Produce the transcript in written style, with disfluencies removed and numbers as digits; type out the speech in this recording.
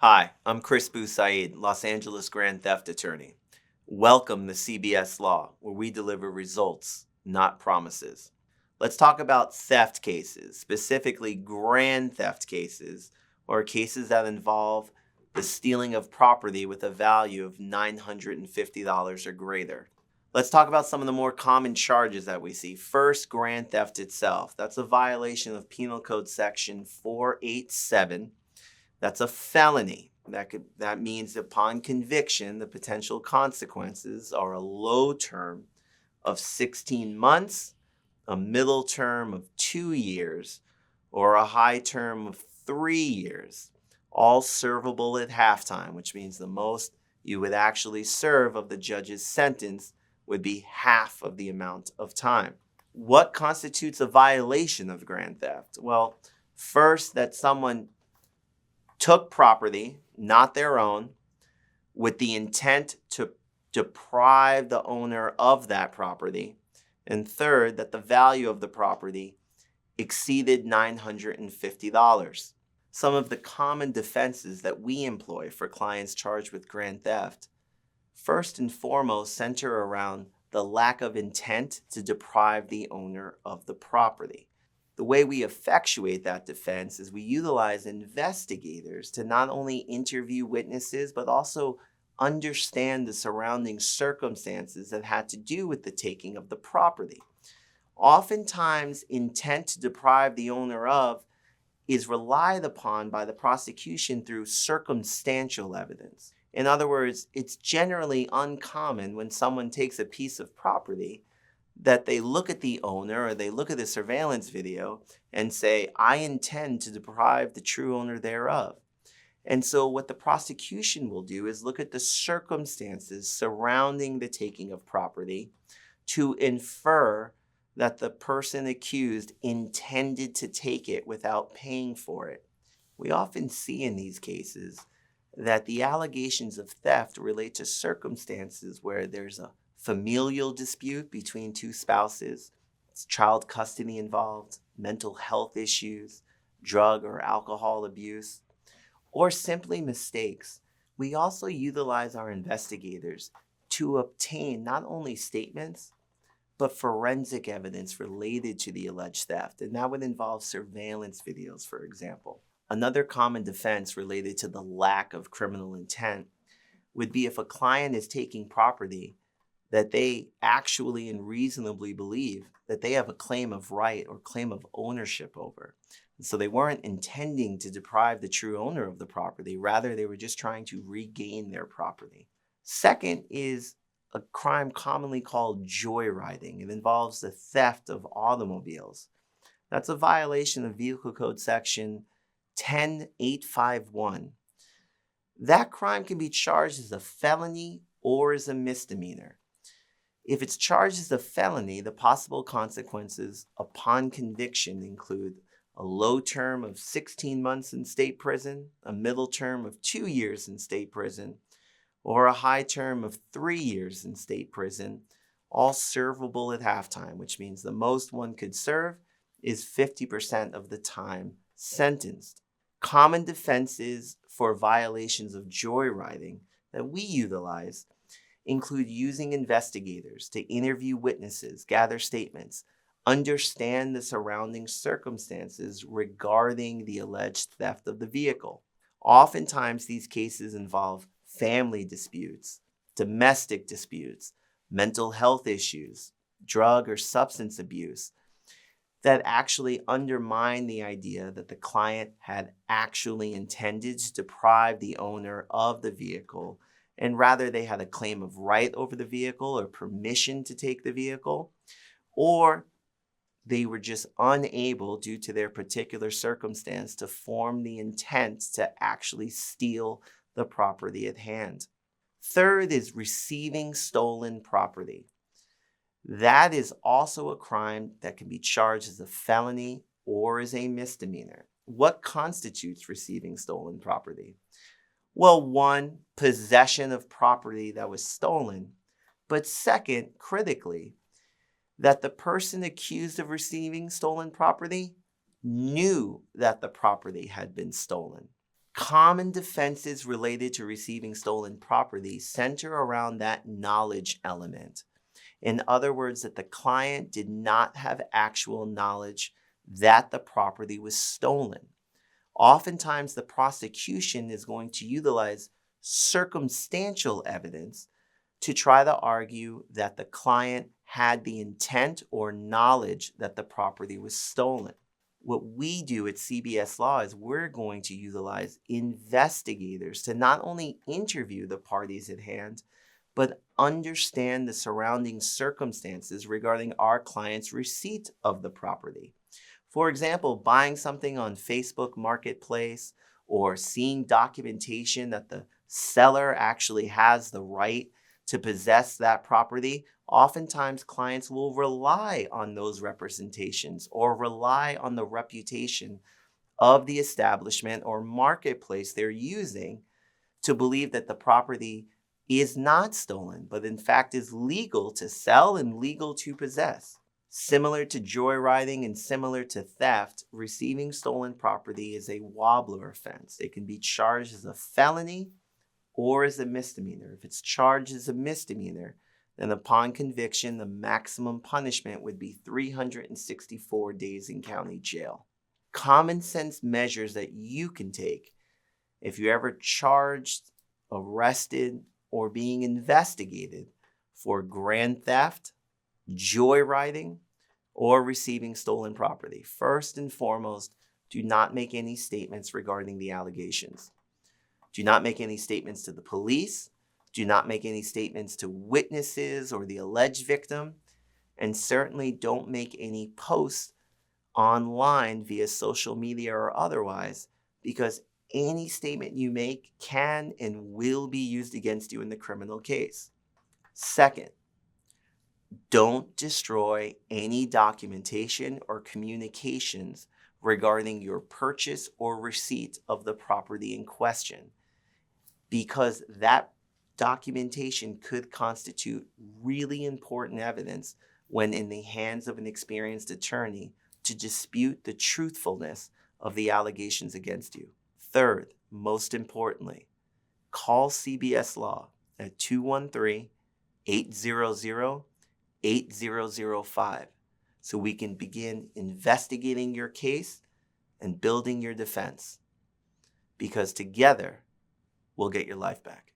Hi, I'm Chris Bou Saeed, Los Angeles Grand Theft Attorney. Welcome to CBS Law, where we deliver results, not promises. Let's talk about theft cases, specifically grand theft cases, or cases that involve the stealing of property with a value of $950 or greater. Let's talk about some of the more common charges that we see. First, grand theft itself. That's a violation of Penal Code Section 487. That's a felony. That means upon conviction, the potential consequences are a low term of 16 months, a middle term of 2 years, or a high term of 3 years, all servable at halftime, which means the most you would actually serve of the judge's sentence would be half of the amount of time. What constitutes a violation of grand theft? Well, first, that someone took property, not their own, with the intent to deprive the owner of that property. And third, that the value of the property exceeded $950. Some of the common defenses that we employ for clients charged with grand theft, first and foremost, center around the lack of intent to deprive the owner of the property. The way we effectuate that defense is we utilize investigators to not only interview witnesses, but also understand the surrounding circumstances that had to do with the taking of the property. Oftentimes, intent to deprive the owner of is relied upon by the prosecution through circumstantial evidence. In other words, it's generally uncommon when someone takes a piece of property that they look at the owner or they look at the surveillance video and say, I intend to deprive the true owner thereof. And so what the prosecution will do is look at the circumstances surrounding the taking of property to infer that the person accused intended to take it without paying for it. We often see in these cases that the allegations of theft relate to circumstances where there's a familial dispute between two spouses, child custody involved, mental health issues, drug or alcohol abuse, or simply mistakes. We also utilize our investigators to obtain not only statements, but forensic evidence related to the alleged theft, and that would involve surveillance videos, for example. Another common defense related to the lack of criminal intent would be if a client is taking property that they actually and reasonably believe that they have a claim of right or claim of ownership over. And so they weren't intending to deprive the true owner of the property. Rather, they were just trying to regain their property. Second is a crime commonly called joyriding. It involves the theft of automobiles. That's a violation of Vehicle Code Section 10851. That crime can be charged as a felony or as a misdemeanor. If it's charged as a felony, the possible consequences upon conviction include a low term of 16 months in state prison, a middle term of 2 years in state prison, or a high term of 3 years in state prison, all servable at halftime, which means the most one could serve is 50% of the time sentenced. Common defenses for violations of joyriding that we utilize include using investigators to interview witnesses, gather statements, understand the surrounding circumstances regarding the alleged theft of the vehicle. Oftentimes, these cases involve family disputes, domestic disputes, mental health issues, drug or substance abuse that actually undermine the idea that the client had actually intended to deprive the owner of the vehicle, and rather they had a claim of right over the vehicle or permission to take the vehicle, or they were just unable, due to their particular circumstance, to form the intent to actually steal the property at hand. Third is receiving stolen property. That is also a crime that can be charged as a felony or as a misdemeanor. What constitutes receiving stolen property? Well, one, possession of property that was stolen, but second, critically, that the person accused of receiving stolen property knew that the property had been stolen. Common defenses related to receiving stolen property center around that knowledge element. In other words, that the client did not have actual knowledge that the property was stolen. Oftentimes, the prosecution is going to utilize circumstantial evidence to try to argue that the client had the intent or knowledge that the property was stolen. What we do at CBS Law is we're going to utilize investigators to not only interview the parties at hand, but understand the surrounding circumstances regarding our client's receipt of the property. For example, buying something on Facebook Marketplace or seeing documentation that the seller actually has the right to possess that property, oftentimes clients will rely on those representations or rely on the reputation of the establishment or marketplace they're using to believe that the property is not stolen, but in fact is legal to sell and legal to possess. Similar to joyriding and similar to theft, receiving stolen property is a wobbler offense. It can be charged as a felony or as a misdemeanor. If it's charged as a misdemeanor, then upon conviction, the maximum punishment would be 364 days in county jail. Common sense measures that you can take if you're ever charged, arrested, or being investigated for grand theft, joyriding, or receiving stolen property. First and foremost, do not make any statements regarding the allegations. Do not make any statements to the police. Do not make any statements to witnesses or the alleged victim. And certainly don't make any posts online via social media or otherwise, because any statement you make can and will be used against you in the criminal case. Second, don't destroy any documentation or communications regarding your purchase or receipt of the property in question, because that documentation could constitute really important evidence when in the hands of an experienced attorney to dispute the truthfulness of the allegations against you. Third, most importantly, call CBS Law at 213-800-8005 so we can begin investigating your case and building your defense, because together we'll get your life back.